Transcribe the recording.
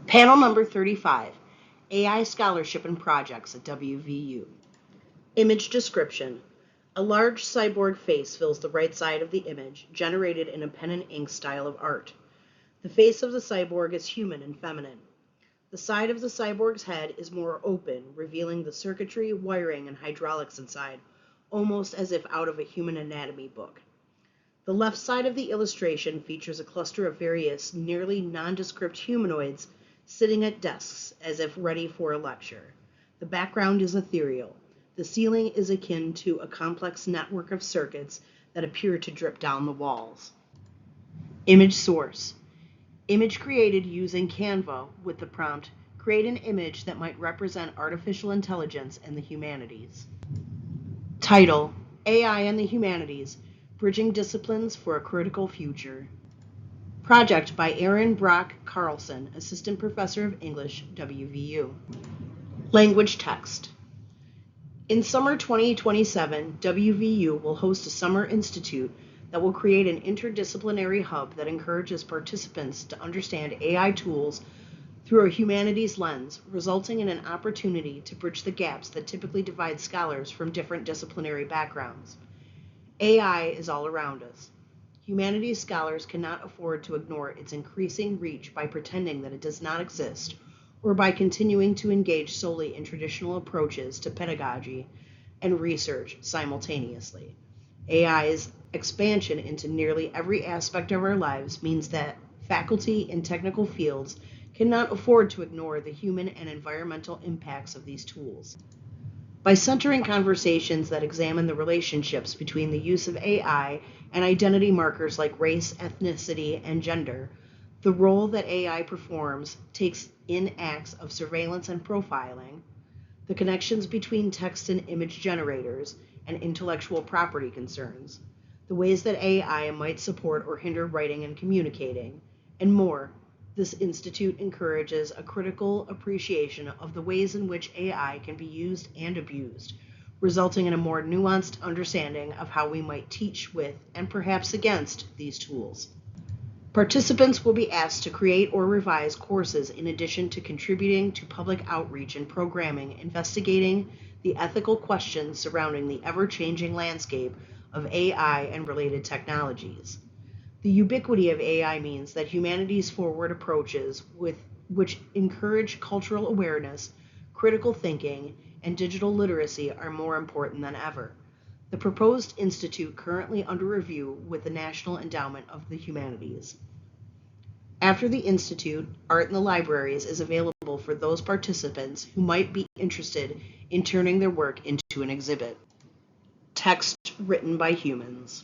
Panel number 35, AI Scholarship and Projects at WVU. Image description. A large cyborg face fills the right side of the image, generated in a pen and ink style of art. The face of the cyborg is human and feminine. The side of the cyborg's head is more open, revealing the circuitry, wiring, and hydraulics inside, almost as if out of a human anatomy book. The left side of the illustration features a cluster of various, nearly nondescript humanoids sitting at desks as if ready for a lecture. The background is ethereal. The ceiling is akin to a complex network of circuits that appear to drip down the walls. Image source. Image created using Canva with the prompt, create an image that might represent artificial intelligence and the humanities. Title, AI and the Humanities, Bridging Disciplines for a Critical Future. Project by Aaron Brock Carlson, Assistant Professor of English, WVU. Language text. In summer 2027, WVU will host a summer institute that will create an interdisciplinary hub that encourages participants to understand AI tools through a humanities lens, resulting in an opportunity to bridge the gaps that typically divide scholars from different disciplinary backgrounds. AI is all around us. Humanities scholars cannot afford to ignore its increasing reach by pretending that it does not exist, or by continuing to engage solely in traditional approaches to pedagogy and research simultaneously. AI's expansion into nearly every aspect of our lives means that faculty in technical fields cannot afford to ignore the human and environmental impacts of these tools. By centering conversations that examine the relationships between the use of AI and identity markers like race, ethnicity, and gender, the role that AI performs takes in acts of surveillance and profiling, the connections between text and image generators, and intellectual property concerns, the ways that AI might support or hinder writing and communicating, and more. This institute encourages a critical appreciation of the ways in which AI can be used and abused, resulting in a more nuanced understanding of how we might teach with and perhaps against these tools. Participants will be asked to create or revise courses in addition to contributing to public outreach and programming investigating the ethical questions surrounding the ever-changing landscape of AI and related technologies. The ubiquity of AI means that humanities-forward approaches which encourage cultural awareness, critical thinking, and digital literacy are more important than ever. The proposed institute currently under review with the National Endowment of the Humanities. After the institute, Art in the Libraries is available for those participants who might be interested in turning their work into an exhibit. Text written by humans.